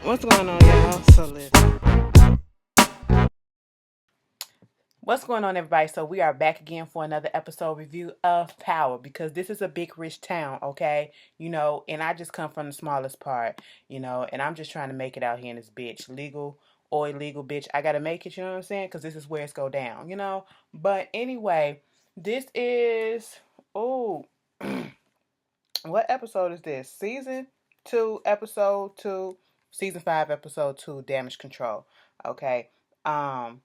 What's going on, y'all? So listen. What's going on, everybody? So we are back again for another episode review of Power because this is a big rich town, okay? And I just come from the smallest part, and I'm just trying to make it out here in this bitch, legal or illegal, bitch. I gotta make it, you know what I'm saying? Because this is where it's go down. But anyway, this is oh, what episode is this? Season 2, episode 2, season 5, episode 2, Damage Control. Okay. Um.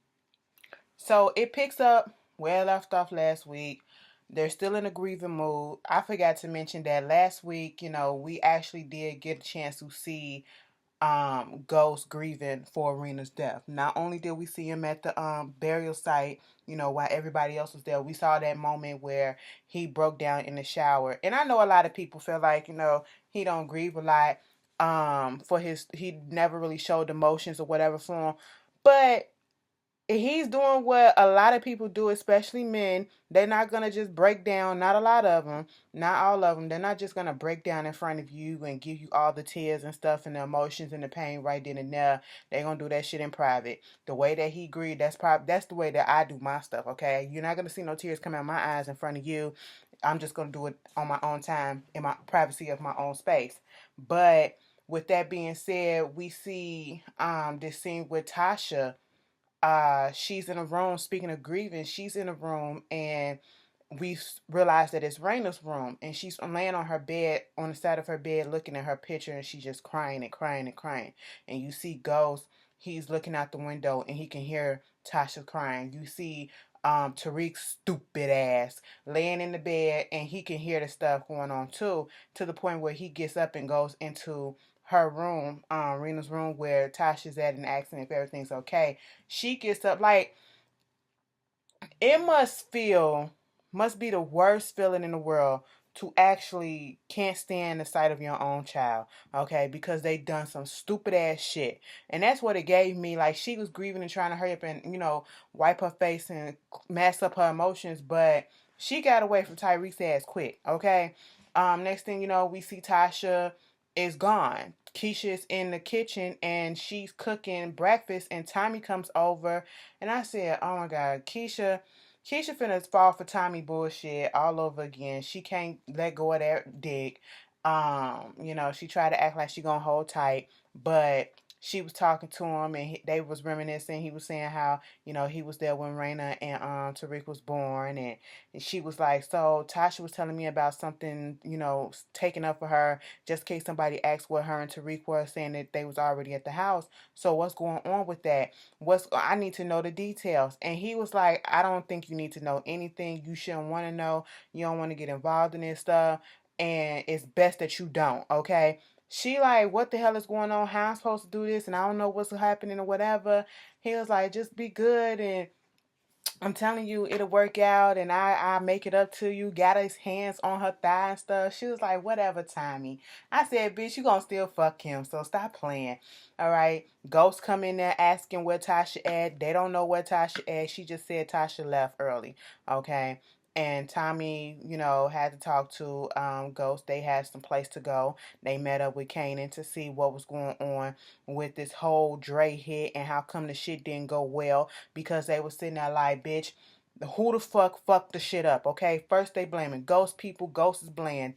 So it picks up where I left off last week. They're still in a grieving mood. I forgot to mention that last week, we actually did get a chance to see Ghost grieving for Arena's death. Not only did we see him at the burial site, while everybody else was there, we saw that moment where he broke down in the shower. And I know a lot of people feel like, he don't grieve a lot for he never really showed emotions or whatever for him. But he's doing what a lot of people do, especially men. They're not going to just break down. Not a lot of them, not all of them. They're not just going to break down in front of you and give you all the tears and stuff and the emotions and the pain right then and there. They're going to do that shit in private. The way that he grieved, that's the way that I do my stuff, okay? You're not going to see no tears come out of my eyes in front of you. I'm just going to do it on my own time in my privacy of my own space. But with that being said, we see this scene with Tasha. She's in a room, speaking of grieving, she's in a room and we realize that it's Raina's room, and she's laying on her bed, on the side of her bed, looking at her picture, and she's just crying and crying and crying. And you see Ghost, he's looking out the window and he can hear Tasha crying. You see Tariq's stupid ass laying in the bed and he can hear the stuff going on too, to the point where he gets up and goes into her room, Rena's room, where Tasha's at, and asking if everything's okay. She gets up, like, it must be the worst feeling in the world to actually can't stand the sight of your own child, okay, because they done some stupid ass shit. And that's what it gave me. Like, she was grieving and trying to hurry up and, wipe her face and mask up her emotions, but she got away from Tyreek's ass quick, okay? Next thing you know, we see Tasha is gone. Keisha is in the kitchen and she's cooking breakfast, and Tommy comes over, and I said, oh my God, Keisha finna fall for Tommy bullshit all over again. She can't let go of that dick. She tried to act like she gonna hold tight, but she was talking to him and they was reminiscing. He was saying how, he was there when Raina and Tariq was born, and she was like, so Tasha was telling me about something, taken up for her, just in case somebody asked what her and Tariq were, saying that they was already at the house. So what's going on with that? I need to know the details. And he was like, I don't think you need to know anything. You shouldn't want to know. You don't want to get involved in this stuff. And it's best that you don't, okay? She like, what the hell is going on? How I'm supposed to do this? And I don't know what's happening or whatever. He was like, just be good, and I'm telling you, it'll work out, and I make it up to you. Got his hands on her thigh and stuff. She was like, whatever, Tommy. I said, bitch, you gonna still fuck him, so stop playing. All right. Ghosts come in there asking where Tasha at. They don't know where Tasha at. She just said Tasha left early. Okay. And Tommy, had to talk to Ghost. They had some place to go. They met up with Kanan to see what was going on with this whole Dre hit and how come the shit didn't go well, because they were sitting there like, bitch, who the fuck fucked the shit up, okay? First they blaming Ghost people. Ghost is blaming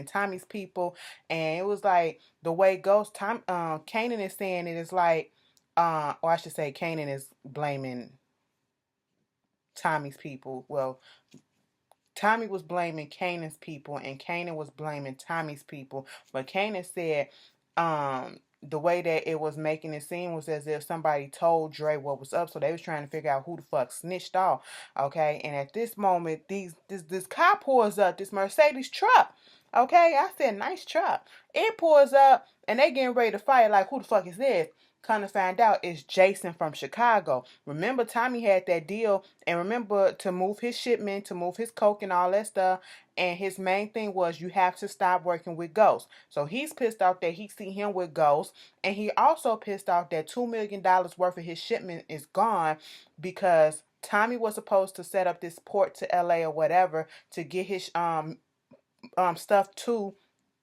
Tommy's people. And it was like, the way Kanan is saying it is like, or I should say Kanan is blaming Tommy's people. Well, Tommy was blaming Kanan's people, and Kanan was blaming Tommy's people. But Kanan said, the way that it was making it seem was as if somebody told Dre what was up, so they was trying to figure out who the fuck snitched off. Okay, and at this moment, this car pulls up, this Mercedes truck. Okay, I said nice truck. It pulls up, and they getting ready to fight. Like, who the fuck is this? Come to find out, it's Jason from Chicago. Remember, Tommy had that deal, and remember, to move his shipment, to move his coke and all that stuff. And his main thing was, you have to stop working with Ghost. So he's pissed off that he see him with Ghost, and he also pissed off that $2 million worth of his shipment is gone, because Tommy was supposed to set up this port to LA or whatever to get his stuff to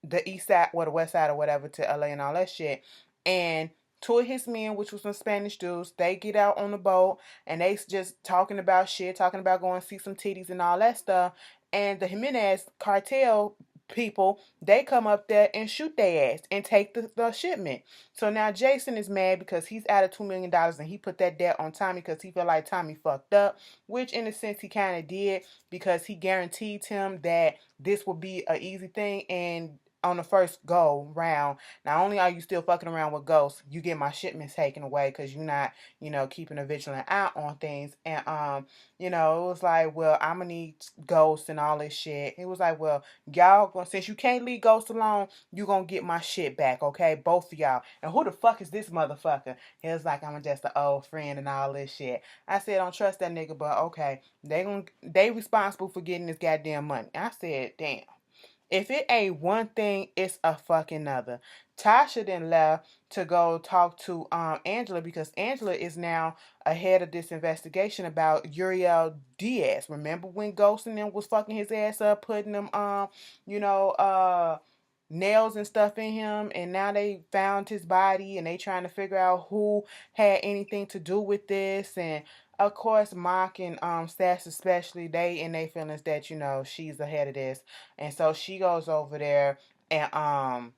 the east side or the west side or whatever, to LA and all that shit. And two of his men, which was some Spanish dudes, they get out on the boat and they just talking about shit, talking about going to see some titties and all that stuff. And the Jimenez cartel people, they come up there and shoot their ass and take the shipment. So now Jason is mad because he's out of $2 million and he put that debt on Tommy because he felt like Tommy fucked up, which in a sense he kind of did because he guaranteed him that this would be an easy thing. And on the first go round, not only are you still fucking around with ghosts, you get my shipments taken away because you're not, keeping a vigilant eye on things. And it was like, well, I'm gonna need ghosts and all this shit. It was like, well, y'all, since you can't leave ghosts alone, you gonna get my shit back, okay? Both of y'all. And who the fuck is this motherfucker? He was like, I'm just an old friend and all this shit. I said, don't trust that nigga, but okay, they responsible for getting this goddamn money. I said, damn. If it ain't one thing, it's a fucking other. Tasha then left to go talk to Angela because Angela is now ahead of this investigation about Uriel Diaz. Remember when Ghost and them was fucking his ass up, putting them you know, nails and stuff in him, and now they found his body and they trying to figure out who had anything to do with this. And of course Mock and Sass especially, they in their feelings that she's ahead of this. And so she goes over there and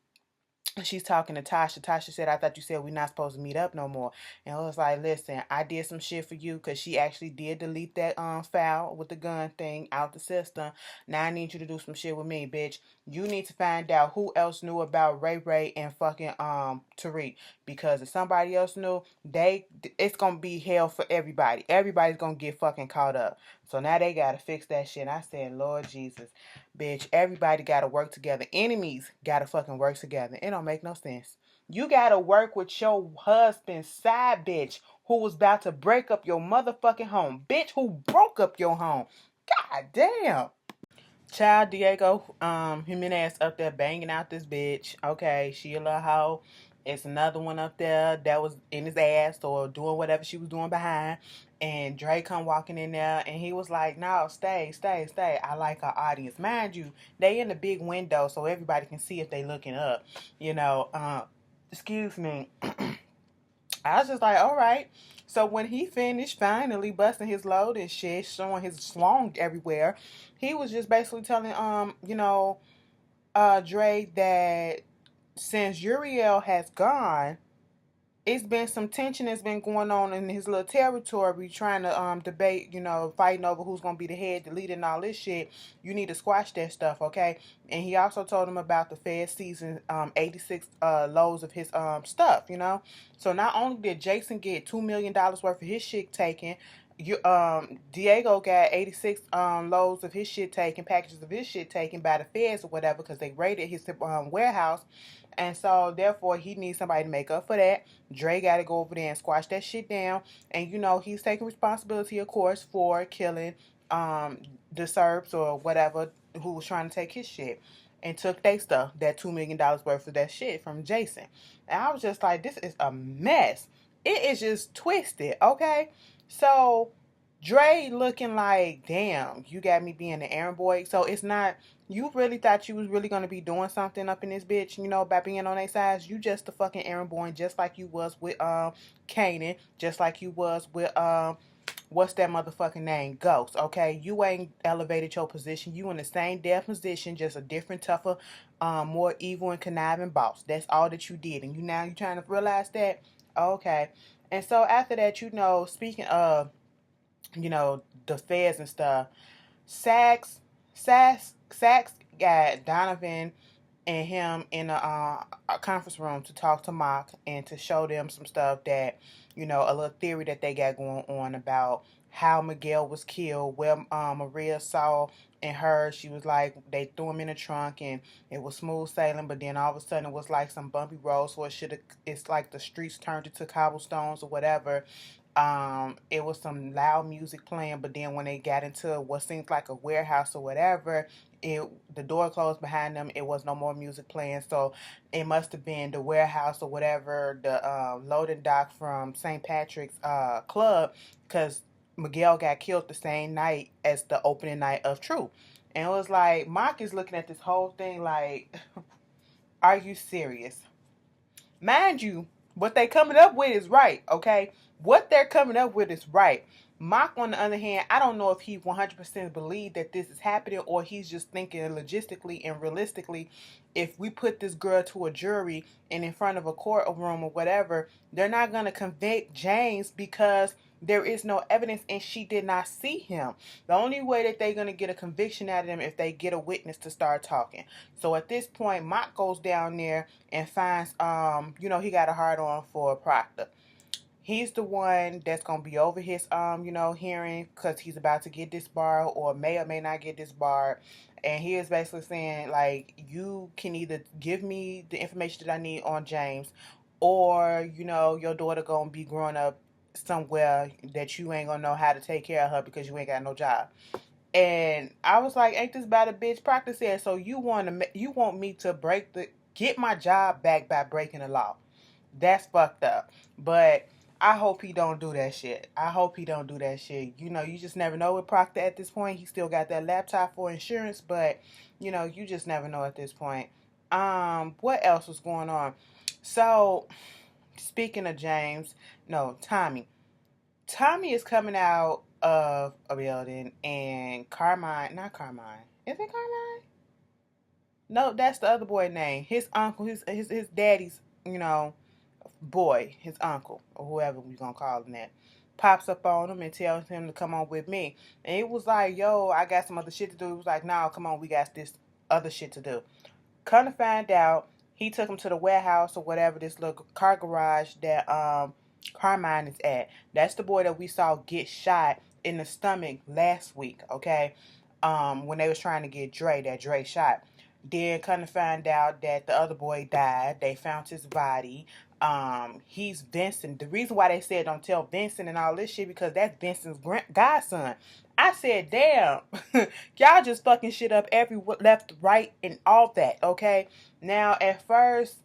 she's talking to Tasha. Tasha said, I thought you said we're not supposed to meet up no more. And I was like, listen, I did some shit for you because she actually did delete that file with the gun thing out the system. Now I need you to do some shit with me, bitch. You need to find out who else knew about Ray Ray and fucking Tariq. Because if somebody else knew, it's gonna be hell for everybody. Everybody's gonna get fucking caught up. So now they gotta fix that shit. And I said, Lord Jesus. Bitch, everybody gotta work together. Enemies gotta fucking work together. It don't make no sense. You gotta work with your husband's side bitch who was about to break up your motherfucking home. Bitch who broke up your home. God damn. Child Diego, Jimenez up there banging out this bitch. Okay, she a little hoe. It's another one up there that was in his ass or doing whatever she was doing behind. And Dre come walking in there and he was like, no, stay. I like our audience. Mind you, they in the big window so everybody can see if they looking up. Excuse me. I was just like, all right. So when he finished finally busting his load and shit, showing his slong everywhere, he was just basically telling Dre that since Uriel has gone, it's been some tension that's been going on in his little territory, trying to debate, fighting over who's gonna be the head, the leader, and all this shit. You need to squash that stuff, okay? And he also told him about the Fed season 86 loads of his stuff, So not only did Jason get $2 million worth of his shit taken, Diego got 86 loads of his shit taken, packages of his shit taken by the feds or whatever, because they raided his warehouse. And so, therefore, he needs somebody to make up for that. Dre got to go over there and squash that shit down. And, he's taking responsibility, of course, for killing the Serbs or whatever who was trying to take his shit. And took their stuff, that $2 million worth of that shit from Jason. And I was just like, this is a mess. It is just twisted, okay? So, Dre looking like, damn, you got me being the errand boy. So, it's not... You really thought you was really going to be doing something up in this bitch, by being on their sides? You just the fucking errand boy, just like you was with Kanan, just like you was with what's that motherfucking name? Ghost, okay? You ain't elevated your position. You in the same damn position, just a different, tougher, more evil and conniving boss. That's all that you did. And you trying to realize that? Okay. And so after that, speaking of, the feds and stuff, Sax got Donovan and him in a conference room to talk to Mock and to show them some stuff that, a little theory that they got going on about how Miguel was killed, where Maria saw and her. She was like, they threw him in a trunk and it was smooth sailing, but then all of a sudden it was like some bumpy roads, so it's like the streets turned into cobblestones or whatever. It was some loud music playing, but then when they got into what seems like a warehouse or whatever, the door closed behind them. It was no more music playing, so it must have been the warehouse or whatever, the loading dock from St. Patrick's Club, because Miguel got killed the same night as the opening night of True. And it was like, Mock is looking at this whole thing like, are you serious? Mind you, what they coming up with is right, okay? What they're coming up with is right. Mock, on the other hand, I don't know if he 100% believed that this is happening or he's just thinking logistically and realistically. If we put this girl to a jury and in front of a courtroom or whatever, they're not going to convict James because there is no evidence and she did not see him. The only way that they're going to get a conviction out of them if they get a witness to start talking. So at this point, Mock goes down there and finds, he got a hard on for Proctor. He's the one that's going to be over his, hearing because he's about to get disbarred or may not get disbarred. And he is basically saying, like, you can either give me the information that I need on James or, your daughter going to be growing up somewhere that you ain't going to know how to take care of her because you ain't got no job. And I was like, ain't this about a bitch? Proctor said, so you want me to get my job back by breaking the law. That's fucked up. But I hope he don't do that shit. You just never know with Proctor at this point. He still got that laptop for insurance, but you just never know at this point. What else was going on? So, speaking of Tommy. Tommy is coming out of a building and not Carmine. Is it Carmine? No, that's the other boy name. His uncle, his daddy's, boy, his uncle, or whoever we're going to call him that, pops up on him and tells him to come on with me. And it was like, yo, I got some other shit to do. It was like, no, come on, we got this other shit to do. Come to find out, he took him to the warehouse or whatever, this little car garage that Carmine is at. That's the boy that we saw get shot in the stomach last week, okay? When they was trying to get Dre shot. Then come to find out that the other boy died. They found his body. He's Vincent. The reason why they said don't tell Vincent and all this shit because that's Vincent's godson. I said, damn, y'all just fucking shit up every left, right, and all that, okay? Now, at first,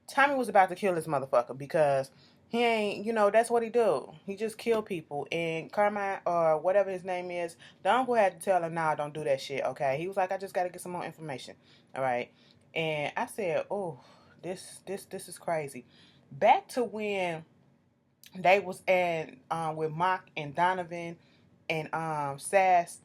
Tommy was about to kill this motherfucker because he ain't, that's what he do. He just kill people. And Carmine, or whatever his name is, the uncle had to tell him, nah, don't do that shit, okay? He was like, I just got to get some more information, all right? And I said, oh, this is crazy. Back to when they was in with Mock and Donovan and Sachs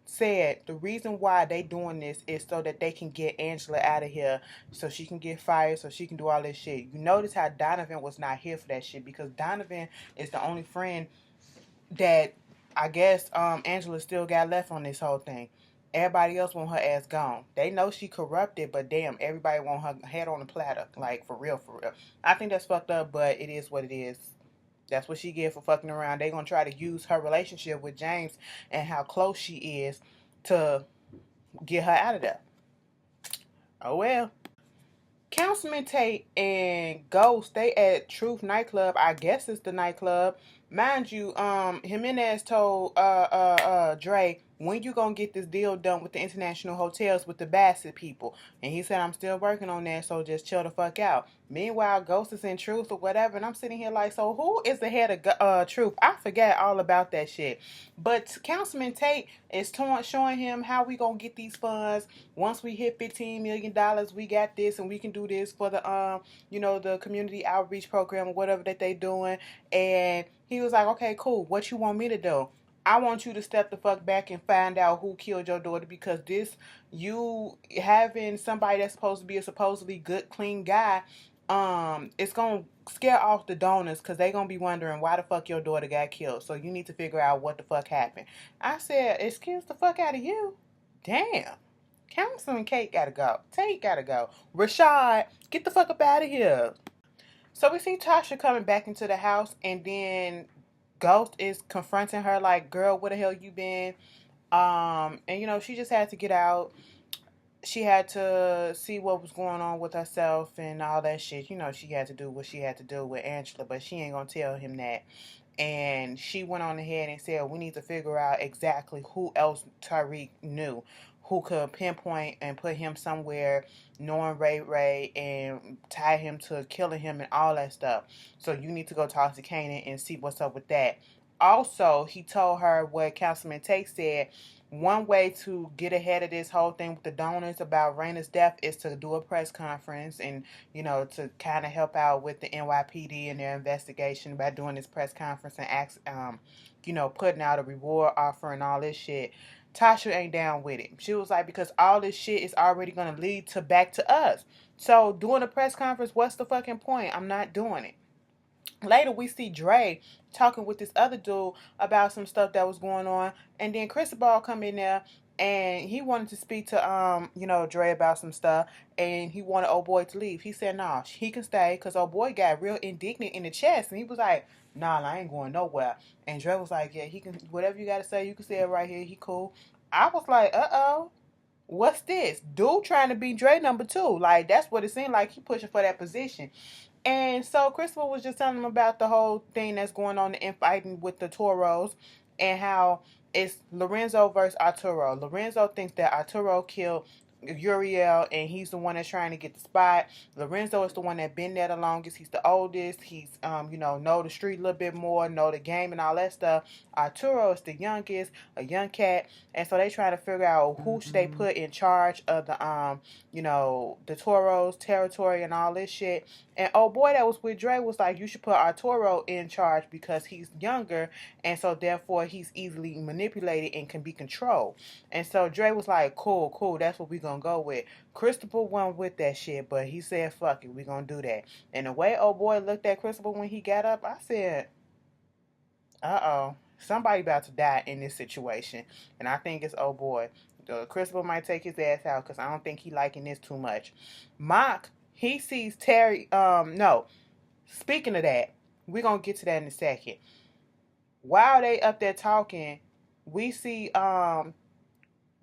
said the reason why they doing this is so that they can get Angela out of here so she can get fired so she can do all this shit. You notice how Donovan was not here for that shit because Donovan is the only friend that I guess Angela still got left on this whole thing. Everybody else want her ass gone. They know she corrupted, but damn, everybody want her head on a platter. Like, for real, for real. I think that's fucked up, but it is what it is. That's what she get for fucking around. They gonna try to use her relationship with James and how close she is to get her out of there. Oh well. Councilman Tate and Ghost, they at Truth Nightclub. I guess it's the nightclub. Mind you, Jimenez told Dre, when you gonna get this deal done with the international hotels with the Bassett people? And he said, I'm still working on that, so just chill the fuck out. Meanwhile, Ghost is in Truth or whatever, and I'm sitting here like, so who is the head of Truth? I forgot all about that shit. But Councilman Tate is showing him how we gonna get these funds. Once we hit $15 million, we got this, and we can do this for the the community outreach program or whatever that they doing. And he was like, okay, cool. What you want me to do? I want you to step the fuck back and find out who killed your daughter because you having somebody that's supposed to be a supposedly good, clean guy, it's going to scare off the donors because they going to be wondering why the fuck your daughter got killed. So you need to figure out what the fuck happened. I said, excuse the fuck out of you. Damn. Councilman Tate gotta go. Tate gotta go. Rashad, get the fuck up out of here. So we see Tasha coming back into the house, and then Ghost is confronting her like, girl, where the hell you been? And she just had to get out. She had to see what was going on with herself and all that shit. She had to do what she had to do with Angela, but she ain't gonna tell him that. And she went on ahead and said, we need to figure out exactly who else Tariq knew, who could pinpoint and put him somewhere, knowing Ray, and tie him to killing him and all that stuff. So you need to go talk to Kanan and see what's up with that. Also, he told her what Councilman Tate said. one way to get ahead of this whole thing with the donors about Raina's death is to do a press conference and, to kind of help out with the NYPD and their investigation by doing this press conference and putting out a reward offer and all this shit. Tasha ain't down with it. She was like, because all this shit is already going to lead to back to us. So doing a press conference, what's the fucking point? I'm not doing it. Later, we see Dre talking with this other dude about some stuff that was going on, and then Cristobal come in there, and he wanted to speak to Dre about some stuff, and he wanted old boy to leave. He said, "Nah, he can stay," because old boy got real indignant in the chest, and he was like, "Nah, I ain't going nowhere." And Dre was like, "Yeah, he can. Whatever you gotta say, you can say it right here. He cool." I was like, "Uh-oh. What's this? Dude trying to be Dre number two. Like, that's what it seemed like. He pushing for that position." And so Christopher was just telling him about the whole thing that's going on in fighting with the Toros and how it's Lorenzo versus Arturo. Lorenzo thinks that Arturo killed Uriel and he's the one that's trying to get the spot. Lorenzo is the one that been there the longest. He's the oldest. He's know the street a little bit more, know the game and all that stuff. Arturo is the youngest, a young cat, and so they trying to figure out who should they put in charge of the Toros territory and all this shit. And oh boy, that was with Dre was like, you should put Arturo in charge because he's younger, and so therefore he's easily manipulated and can be controlled. And so Dre was like, cool, that's what we gonna go with. Christopher went with that shit, but he said, fuck it, we gonna do that. And the way old boy looked at Christopher when he got up, I said, uh-oh, somebody about to die in this situation. And I think it's old boy. Christopher might take his ass out because I don't think he liking this too much. Mock, he sees Terry, no, speaking of that, we're going to get to that in a second. While they up there talking, we see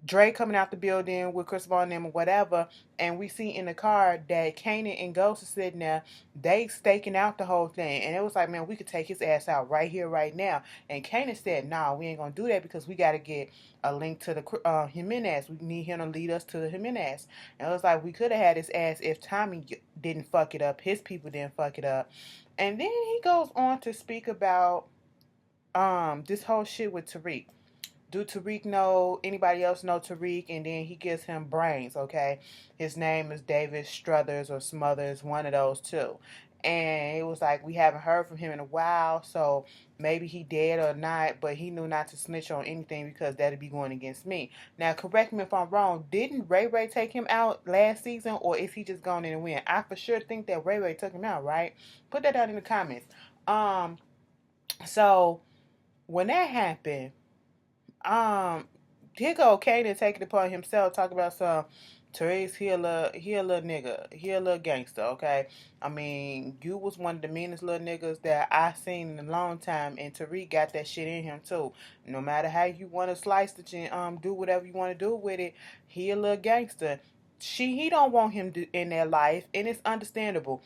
Dre coming out the building with Christopher and them or whatever, and we see in the car that Kanan and Ghost are sitting there, they staking out the whole thing, and it was like, man, we could take his ass out right here, right now. And Kanan said, nah, we ain't gonna do that because we gotta get a link to the Jimenez. We need him to lead us to the Jimenez. And it was like, we could have had his ass if Tommy didn't fuck it up, his people didn't fuck it up. And then he goes on to speak about this whole shit with Tariq. Do Tariq know anybody else know Tariq? And then he gives him brains, okay? His name is David Struthers or Smothers, one of those two. And it was like, we haven't heard from him in a while, so maybe he dead or not, but he knew not to snitch on anything because that'd be going against me. Now, correct me if I'm wrong, didn't Ray Ray take him out last season, or is he just going in and win? I for sure think that Ray Ray took him out, right? Put that down in the comments. So when that happened, here go Kanan taking it upon himself, talking about some Therese, he a little nigga, he a little gangster, okay? I mean, you was one of the meanest little niggas that I seen in a long time, and Tariq got that shit in him too. No matter how you want to slice it and do whatever you want to do with it, he a little gangster. He don't want him in their life, and it's understandable.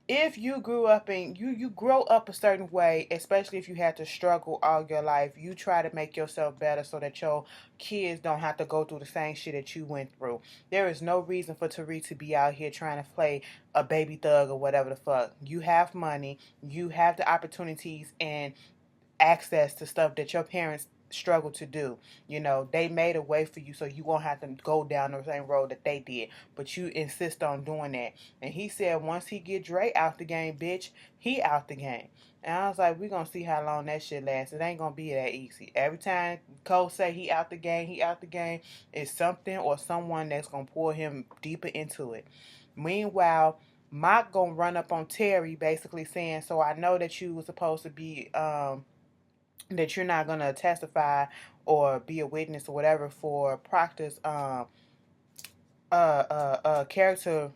If you grew up and you grow up a certain way, especially if you had to struggle all your life, you try to make yourself better so that your kids don't have to go through the same shit that you went through. There is no reason for Tariq to be out here trying to play a baby thug or whatever the fuck. You have money, you have the opportunities and access to stuff that your parents struggle to do. They made a way for you so you won't have to go down the same road that they did, but you insist on doing that. And he said once he get Dre out the game, bitch, he out the game. And I was like, we gonna see how long that shit lasts. It ain't gonna be that easy. Every time Cole say he out the game, it's something or someone that's gonna pull him deeper into it. Meanwhile, Mock gonna run up on Terry basically saying, so I know that you were supposed to be that you're not gonna testify or be a witness or whatever for Proctor's character,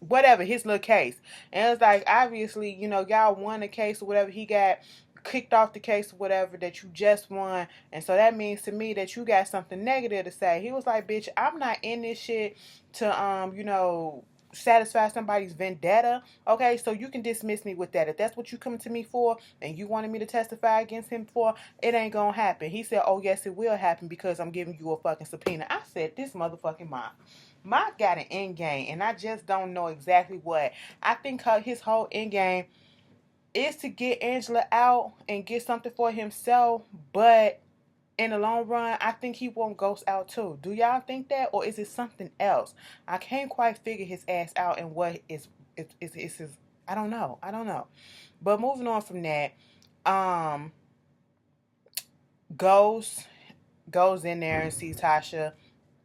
whatever his little case. And it's like, obviously, y'all won the case or whatever. He got kicked off the case or whatever that you just won, and so that means to me that you got something negative to say. He was like, bitch, I'm not in this shit to satisfy somebody's vendetta. Okay, so you can dismiss me with that. If that's what you coming to me for and you wanted me to testify against him for, it ain't gonna happen. He said, oh yes, it will happen because I'm giving you a fucking subpoena. I said, this motherfucking Mock got an end game, and I just don't know exactly what. I think his whole end game is to get Angela out and get something for himself, but in the long run, I think he want Ghost out too. Do y'all think that, or is it something else? I can't quite figure his ass out and what is his. I don't know. I don't know. But moving on from that, um, Ghost goes in there and sees Tasha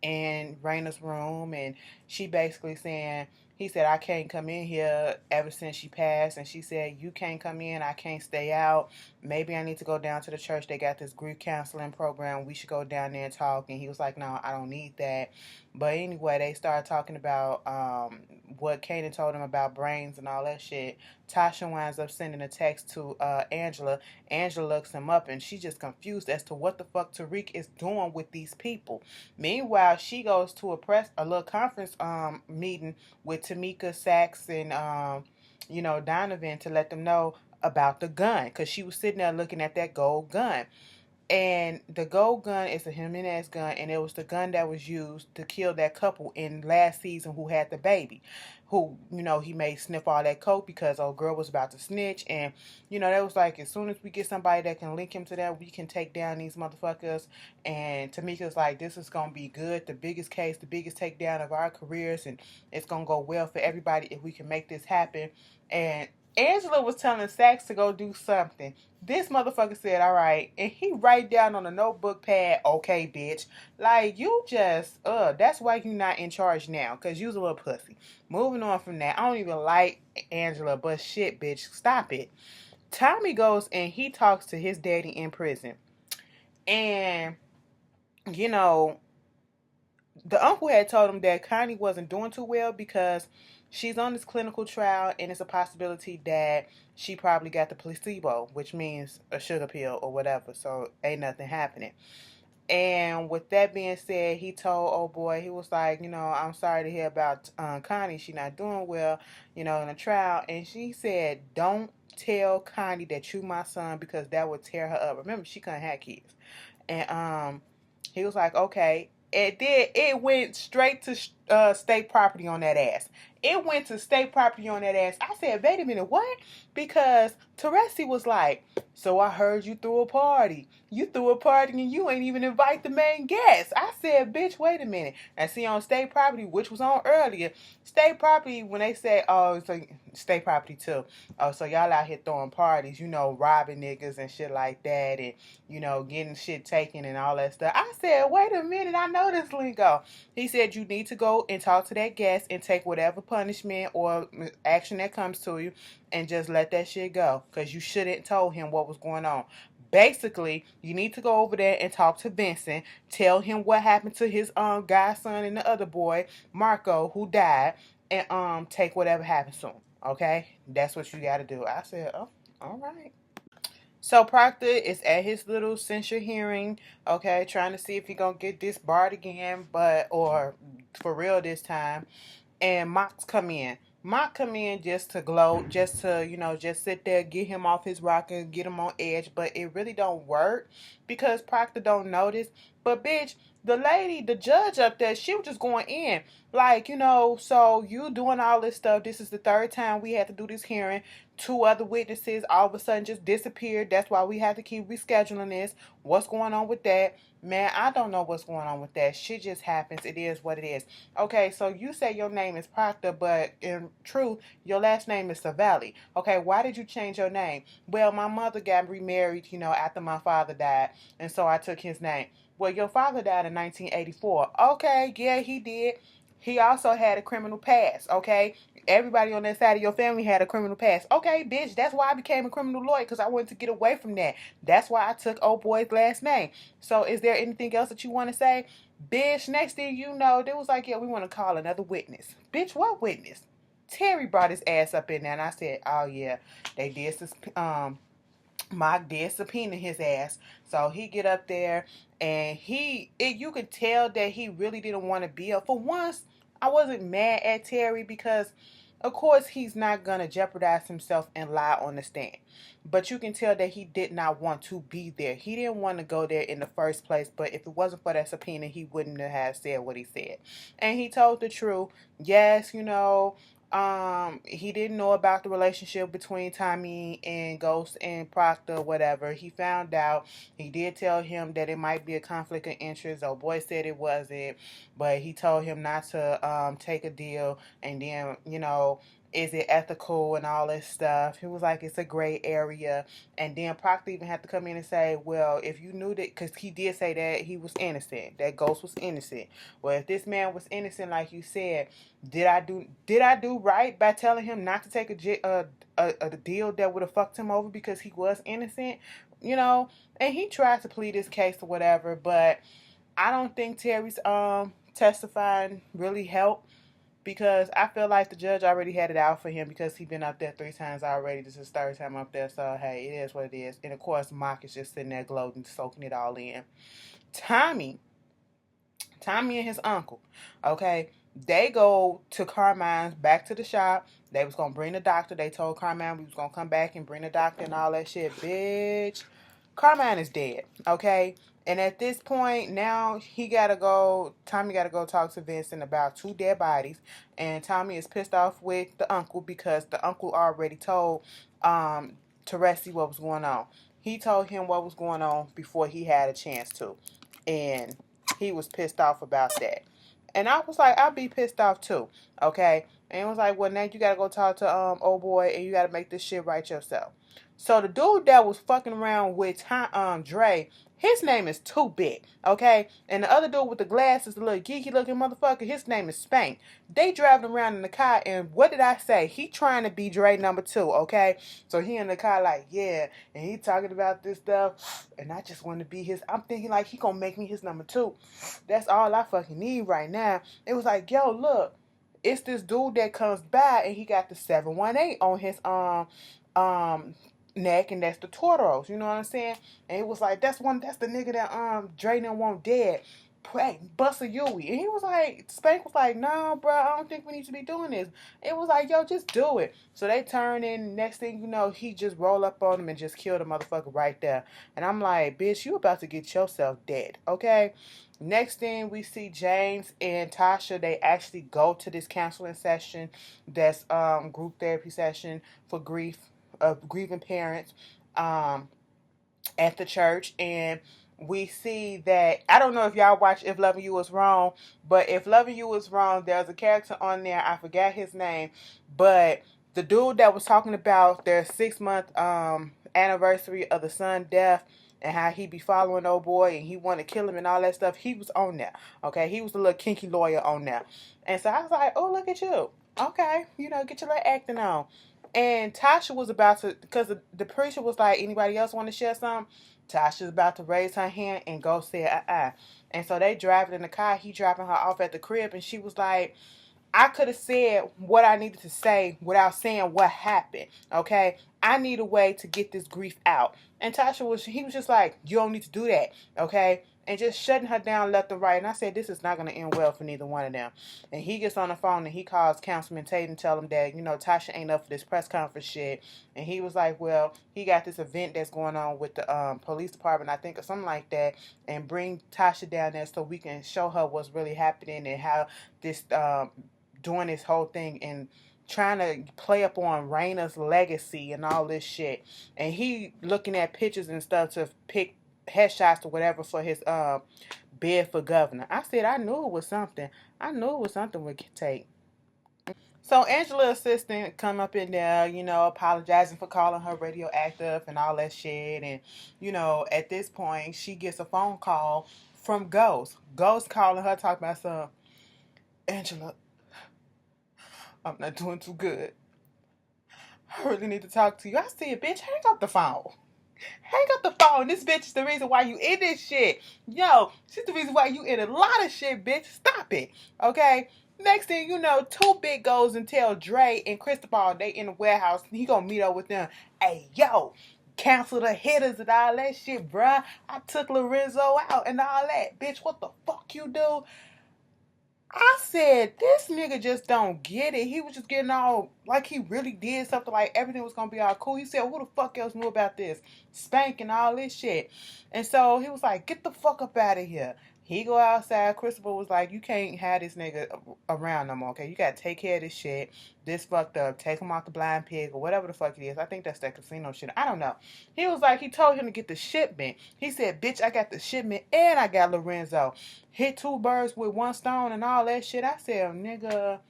in Raina's room, and she basically saying, he said, I can't come in here ever since she passed, and she said, you can't come in, I can't stay out, maybe I need to go down to the church, they got this grief counseling program, we should go down there and talk. And he was like, no, I don't need that. But anyway, they started talking about what Kanan told him about brains and all that shit. Tasha winds up sending a text to Angela. Angela looks him up, and she's just confused as to what the fuck Tariq is doing with these people. Meanwhile, she goes to a little conference meeting with Tamika, Sachs, and Donovan, to let them know about the gun, because she was sitting there looking at that gold gun. And the gold gun is a Jimenez gun, and it was the gun that was used to kill that couple in last season who had the baby. Who, he made sniff all that coke because old girl was about to snitch. And, that was like, as soon as we get somebody that can link him to that, we can take down these motherfuckers. And Tamika's like, this is going to be good. The biggest case, the biggest takedown of our careers. And it's going to go well for everybody if we can make this happen. And Angela was telling Sax to go do something. This motherfucker said, all right. And he write down on a notebook pad, okay, bitch. Like, you just, that's why you not in charge now. Because you's a little pussy. Moving on from that. I don't even like Angela, but shit, bitch. Stop it. Tommy goes and he talks to his daddy in prison. And, the uncle had told him that Connie wasn't doing too well because she's on this clinical trial, and it's a possibility that she probably got the placebo, which means a sugar pill or whatever. So ain't nothing happening. And with that being said, he told old boy, he was like, I'm sorry to hear about Connie. She not doing well, in the trial. And she said, don't tell Connie that you my son, because that would tear her up. Remember, she couldn't have kids. And he was like, okay. It went straight to state property on that ass. It went to state property on that ass. I said, wait a minute, what? Because Teresi was like, so I heard you threw a party. You threw a party and you ain't even invite the main guest. I said, bitch, wait a minute. And see, on state property, which was on earlier, state property, when they said, oh, it's like state property too. Oh, so y'all out here throwing parties, robbing niggas and shit like that, and, getting shit taken and all that stuff. I said, wait a minute, I know this lingo. He said, you need to go and talk to that guest and take whatever punishment or action that comes to you and just let that shit go, because you shouldn't told him what was going on. Basically, you need to go over there and talk to Vincent, tell him what happened to his godson and the other boy, Marco, who died, and take whatever happens to him. Okay? That's what you gotta do. I said, oh, all right. So Proctor is at his little censure hearing, okay, trying to see if he gonna get disbarred again, or for real this time. And Mox come in. Mock come in just to gloat, just to, just sit there, get him off his rocker, get him on edge. But it really don't work because Proctor don't notice. But bitch, the judge up there, she was just going in. Like, so you doing all this stuff. This is the third time we had to do this hearing. Two other witnesses all of a sudden just disappeared. That's why we have to keep rescheduling this. What's going on with that? Man, I don't know what's going on with that. Shit just happens. It is what it is. Okay, so you say your name is Proctor, but in truth, your last name is Savelli. Okay, why did you change your name? Well, my mother got remarried, after my father died, and so I took his name. Well, your father died in 1984. Okay, yeah, he did. He also had a criminal past, okay? Everybody on that side of your family had a criminal past. Okay, bitch, that's why I became a criminal lawyer, because I wanted to get away from that. That's why I took old boy's last name. So is there anything else that you want to say? Bitch, next thing you know, they was like, yeah, we want to call another witness. Bitch, what witness? Terry brought his ass up in there, and I said, oh, yeah, they did Mock did subpoena his ass. So he get up there and you could tell that he really didn't want to be up. For once, I wasn't mad at Terry because of course he's not going to jeopardize himself and lie on the stand. But you can tell that he did not want to be there. He didn't want to go there in the first place. But if it wasn't for that subpoena, he wouldn't have said what he said. And he told the truth. Yes, He didn't know about the relationship between Tommy and Ghost and Proctor, whatever. He found out. He did tell him that it might be a conflict of interest. Oh boy said it wasn't, but he told him not to take a deal. And then, is it ethical and all this stuff? He was like, it's a gray area. And then Proctor even had to come in and say, well, if you knew that, because he did say that he was innocent, that Ghost was innocent. Well, if this man was innocent, like you said, did I do right by telling him not to take a deal that would have fucked him over because he was innocent? And he tried to plead his case or whatever, but I don't think Terry's testifying really helped, because I feel like the judge already had it out for him because he been up there 3 times already. This is his third time up there, so hey, it is what it is. And of course, Mock is just sitting there gloating, soaking it all in. Tommy and his uncle, okay, they go to Carmine's, back to the shop. They was gonna bring the doctor. They told Carmine we was gonna come back and bring the doctor and all that shit. Bitch, Carmine is dead, okay? And at this point, now Tommy gotta go talk to Vincent about 2 dead bodies. And Tommy is pissed off with the uncle because the uncle already told Teresi what was going on. He told him what was going on before he had a chance to. And he was pissed off about that. And I was like, I'll be pissed off too, okay? And it was like, well, now you gotta go talk to old boy and you gotta make this shit right yourself. So the dude that was fucking around with Dre, his name is Too Big, okay? And the other dude with the glasses, the little geeky looking motherfucker, his name is Spank. They driving around in the car, and what did I say? He trying to be Dre number 2, okay? So he in the car like, yeah, and he talking about this stuff, and I just want to be his. I'm thinking like he gonna make me his number 2. That's all I fucking need right now. It was like, yo, look, it's this dude that comes by, and he got the 718 on his neck, and that's the Toros, you know what I'm saying? And it was like, that's the nigga that Dre didn't want dead. Buster Yui. And he was like, Spank was like, no, bro, I don't think we need to be doing this. It was like, yo, just do it. So they turn in, next thing you know, he just roll up on him and just kill the motherfucker right there. And I'm like, bitch, you about to get yourself dead, okay? Next thing we see, James and Tasha, they actually go to this counseling session, that's group therapy session for grieving parents at the church. And we see that, I don't know if y'all watch If Loving You Was Wrong, but If Loving You Was Wrong, there's a character on there, I forgot his name, but the dude that was talking about their 6-month anniversary of the son death and how he be following old boy and he want to kill him and all that stuff, he was on there, okay? He was the little kinky lawyer on there. And so I was like, oh, look at you. Okay, get your little acting on. And Tasha was about to, because the preacher was like, anybody else want to share something? Tasha's about to raise her hand and go say, And so they driving in the car. He dropping her off at the crib. And she was like, I could have said what I needed to say without saying what happened, okay? I need a way to get this grief out. And he was just like, you don't need to do that, okay? And just shutting her down left and right. And I said, this is not going to end well for neither one of them. And he gets on the phone and he calls Councilman Tate and tell him that, Tasha ain't up for this press conference shit. And he was like, well, he got this event that's going on with the police department, I think, or something like that. And bring Tasha down there so we can show her what's really happening and how this, doing this whole thing and trying to play up on Raina's legacy and all this shit. And he looking at pictures and stuff to pick headshots or whatever for his bid for governor. I said I knew it was something. I knew it was something with Tate. So Angela's assistant come up in there, apologizing for calling her radioactive and all that shit. And, at this point, she gets a phone call from Ghost. Ghost calling her, talking about some, Angela, I'm not doing too good. I really need to talk to you. I said, bitch, hang up the phone. Hang up the phone. This bitch is the reason why you in this shit. Yo, she's the reason why you in a lot of shit, bitch. Stop it. Okay? Next thing you know, Too Big goes and tell Dre and Cristobal they in the warehouse. He gonna meet up with them. Hey, yo, cancel the hitters and all that shit, bruh. I took Lorenzo out and all that. Bitch, what the fuck you do? I said, this nigga just don't get it. He was just getting all, like he really did something, like everything was going to be all cool. He said, who the fuck else knew about this? Spank and all this shit. And so he was like, get the fuck up out of here. He go outside. Christopher was like, you can't have this nigga around no more, okay? You gotta take care of this shit. This fucked up. Take him off the blind pig or whatever the fuck it is. I think that's that casino shit. I don't know. He was like, he told him to get the shipment. He said, bitch, I got the shipment and I got Lorenzo. Hit two birds with one stone and all that shit. I said, nigga...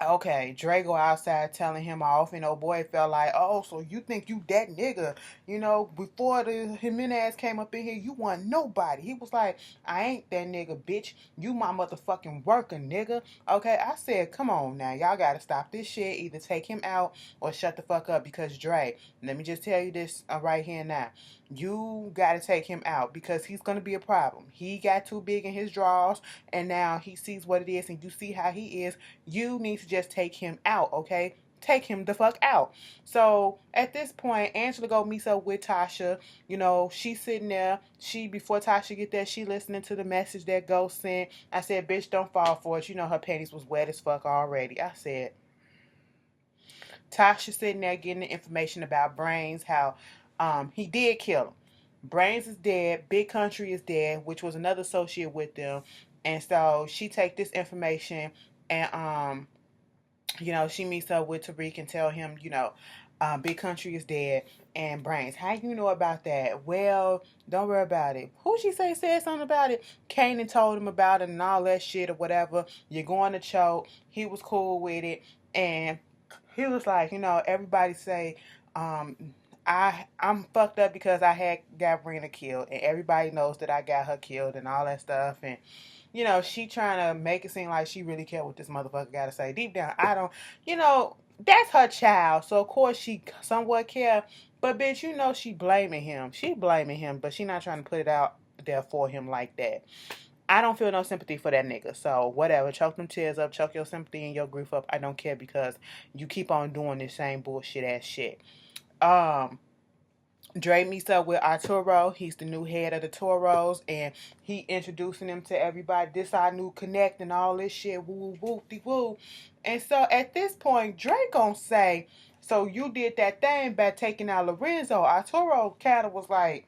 Okay, Drago outside telling him off, and old boy felt like, oh, so you think you that nigga? You know, before the Jimenez came up in here, you want nobody. He was like, I ain't that nigga, bitch. You my motherfucking worker, nigga. Okay, I said, come on now, y'all gotta stop this shit. Either take him out or shut the fuck up because Dre. Let me just tell you this right here now. You gotta take him out because he's gonna be a problem. He got too big in his drawers, and now he sees what it is, and you see how he is. You need to just take him out, okay? Take him the fuck out. So at this point, Angela go meets up with Tasha. You know, she's sitting there. Before Tasha get there, she listening to the message that Ghost sent. I said, bitch, don't fall for it. You know her panties was wet as fuck already. I said, Tasha sitting there getting the information about Brains, how he did kill him. Brains is dead. Big Country is dead, which was another associate with them. And so she take this information and you know, she meets up with Tariq and tell him, you know, Big Country is dead and Brains. How you know about that? Well, don't worry about it. Who she said something about it? Kanan told him about it and all that shit or whatever. You're going to choke. He was cool with it. And he was like, you know, everybody say, I'm fucked up because I had Gabrina killed, and everybody knows that I got her killed and all that stuff. And you know, she trying to make it seem like she really care what this motherfucker got to say. Deep down, I don't. You know, that's her child, so of course she somewhat care. But bitch, you know she blaming him. She blaming him, but she not trying to put it out there for him like that. I don't feel no sympathy for that nigga. So whatever, choke them tears up, choke your sympathy and your grief up. I don't care because you keep on doing this same bullshit ass shit. Dre meets up with Arturo. He's the new head of the Toros, and he introducing them to everybody. This our new connect and all this shit. Woo woo de woo. And so at this point, Dre gonna say, "So you did that thing by taking out Lorenzo." Arturo kind of was like,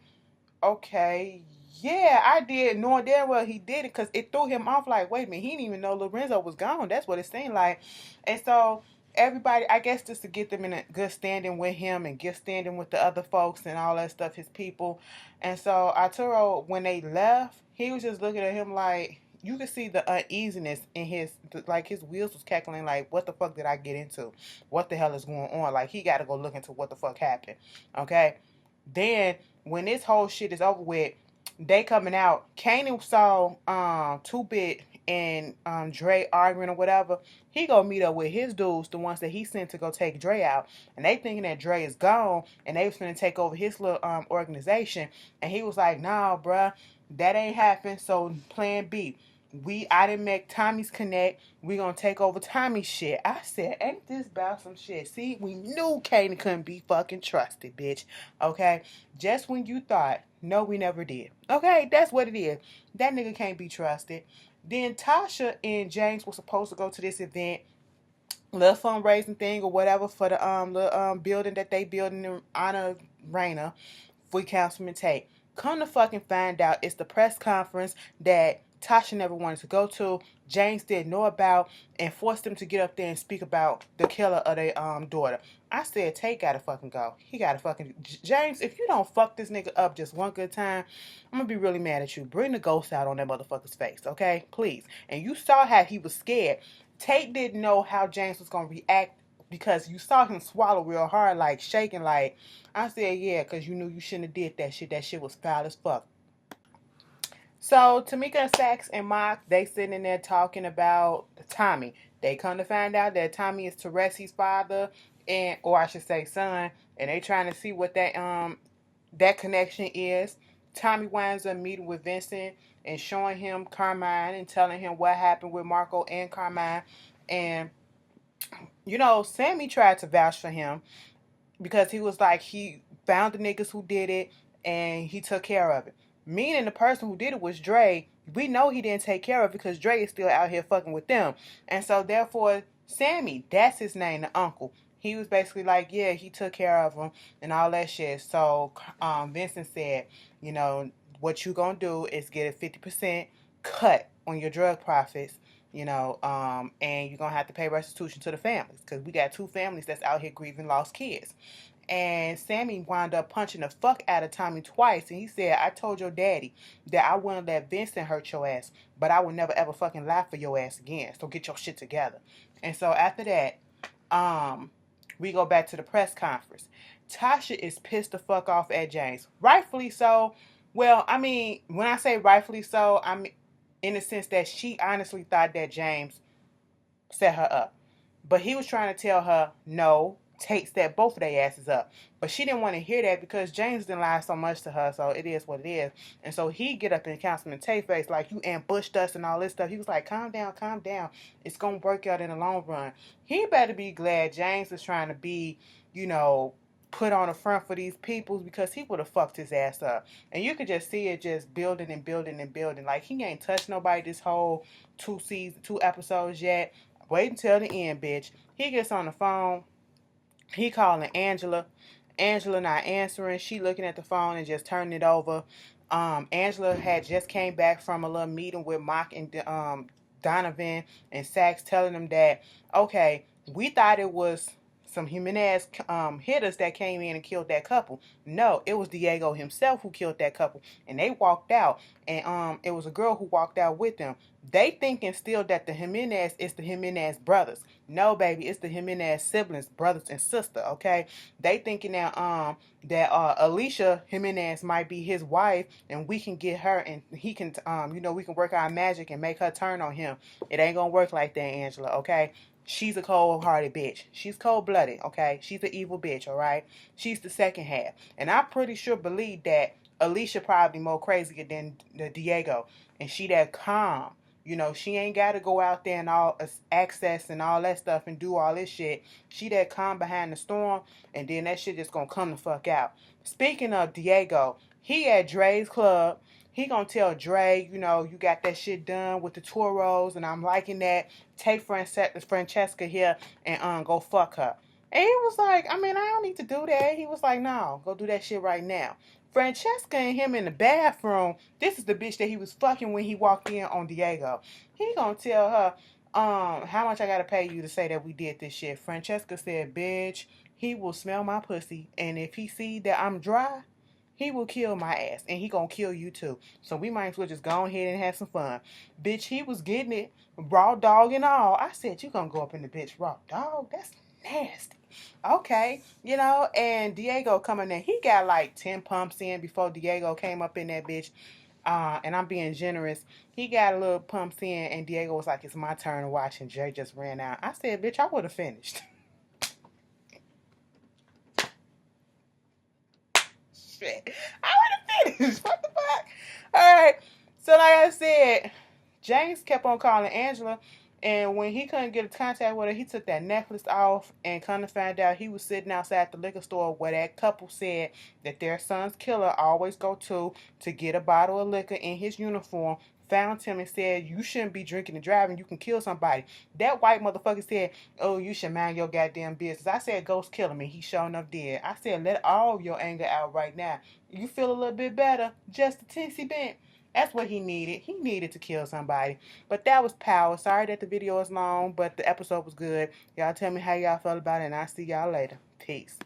"Okay, yeah, I did." Knowing damn well he did it because it threw him off. Like, wait a minute, he didn't even know Lorenzo was gone. That's what it seemed like. And so everybody, I guess, just to get them in a good standing with him and good standing with the other folks and all that stuff, his people. And so Arturo, when they left, he was just looking at him like, you could see the uneasiness in like his wheels was cackling like, what the fuck did I get into? What the hell is going on? Like, he got to go look into what the fuck happened. Okay? Then, when this whole shit is over with, they coming out. Kanan saw Two Bit and Dre arguing or whatever. He gonna meet up with his dudes, the ones that he sent to go take Dre out, and they thinking that Dre is gone and they was gonna take over his little organization. And he was like, "Nah, bruh, that ain't happen." So plan B. I didn't make Tommy's connect. We gonna take over Tommy's shit. I said, ain't this about some shit? See, we knew Kanan couldn't be fucking trusted, bitch. Okay? Just when you thought, no, we never did. Okay? That's what it is. That nigga can't be trusted. Then Tasha and James were supposed to go to this event, little fundraising thing or whatever for the little building that they build in honor of Raina for Councilman Tate. Come to fucking find out, it's the press conference that Tasha never wanted to go to. James didn't know about and forced him to get up there and speak about the killer of their daughter. I said, Tate gotta fucking go. He gotta fucking... James, if you don't fuck this nigga up just one good time, I'm gonna be really mad at you. Bring the ghost out on that motherfucker's face, okay? Please. And you saw how he was scared. Tate didn't know how James was gonna react because you saw him swallow real hard, like shaking, like... I said, yeah, because you knew you shouldn't have did that shit. That shit was foul as fuck. So Tamika, Sax, and Mock, they sitting in there talking about Tommy. They come to find out that Tommy is Teresa's father, or I should say son, and they trying to see what that connection is. Tommy winds up meeting with Vincent and showing him Carmine and telling him what happened with Marco and Carmine. And, you know, Sammy tried to vouch for him because he was like, he found the niggas who did it and he took care of it. Meaning the person who did it was Dre. We know he didn't take care of it because Dre is still out here fucking with them. And so therefore, Sammy, that's his name, the uncle. He was basically like, yeah, he took care of him and all that shit. So Vincent said, you know, what you gonna do is get a 50% cut on your drug profits, you know, and you're gonna have to pay restitution to the families because we got 2 families that's out here grieving lost kids. And Sammy wound up punching the fuck out of Tommy twice. And he said, I told your daddy that I wouldn't let Vincent hurt your ass, but I would never ever fucking lie for your ass again. So get your shit together. And so after that, we go back to the press conference. Tasha is pissed the fuck off at James. Rightfully so. Well, I mean, when I say rightfully so, I mean in the sense that she honestly thought that James set her up. But he was trying to tell her, no, set both of their asses up. But she didn't want to hear that because James didn't lie so much to her, so it is what it is. And so he get up in Councilman Tate face like, you ambushed us and all this stuff. He was like, calm down, calm down. It's going to work out in the long run. He better be glad James is trying to be, you know, put on the front for these people because he would have fucked his ass up. And you could just see it just building and building and building. Like, he ain't touched nobody this whole 2 episodes yet. Wait until the end, bitch. He gets on the phone. He calling Angela. Angela not answering. She looking at the phone and just turning it over. Angela had just came back from a little meeting with Mock and Donovan and Sachs telling them that, okay, we thought it was some human-ass hitters that came in and killed that couple. No, it was Diego himself who killed that couple. And they walked out. And it was a girl who walked out with them. They thinking still that the Jimenez is the Jimenez brothers. No, baby, it's the Jimenez siblings, brothers and sister, okay? They thinking that Alicia Jimenez might be his wife and we can get her and he can, you know, we can work our magic and make her turn on him. It ain't gonna work like that, Angela, okay? She's a cold-hearted bitch. She's cold-blooded, okay? She's an evil bitch, all right? She's the second half. And I pretty sure believe that Alicia probably more crazier than Diego. And she that calm. You know, she ain't got to go out there and all access and all that stuff and do all this shit. She that calm behind the storm, and then that shit just gonna come the fuck out. Speaking of Diego, he at Dre's club. He gonna tell Dre, you know, you got that shit done with the Toros, and I'm liking that. Take Francesca here and go fuck her. And he was like, I mean, I don't need to do that. He was like, no, go do that shit right now. Francesca and him in the bathroom. This is the bitch that he was fucking when he walked in on Diego. He gonna tell her, how much I gotta pay you to say that we did this shit. Francesca said, bitch, he will smell my pussy, and if he see that I'm dry, he will kill my ass, and he gonna kill you too. So we might as well just go ahead and have some fun. Bitch, he was getting it, raw dog and all. I said, you gonna go up in the bitch raw dog? That's nasty. Okay, you know, and Diego coming in, he got like 10 pumps in before Diego came up in that bitch. And I'm being generous. He got a little pumps in, and Diego was like, it's my turn to watch, and Jay just ran out. I said, bitch, I would have finished. Shit. I would have finished. What the fuck? Alright. So like I said, James kept on calling Angela, and when he couldn't get in contact with her, he took that necklace off, and come to find out he was sitting outside the liquor store where that couple said that their son's killer always go to get a bottle of liquor in his uniform. Found him and said, you shouldn't be drinking and driving. You can kill somebody. That white motherfucker said, oh, you should mind your goddamn business. I said, ghost kill him, and he sure enough did. I said, let all your anger out right now. You feel a little bit better? Just a teensy bit. That's what he needed. He needed to kill somebody. But that was power. Sorry that the video is long, but the episode was good. Y'all tell me how y'all felt about it, and I'll see y'all later. Peace.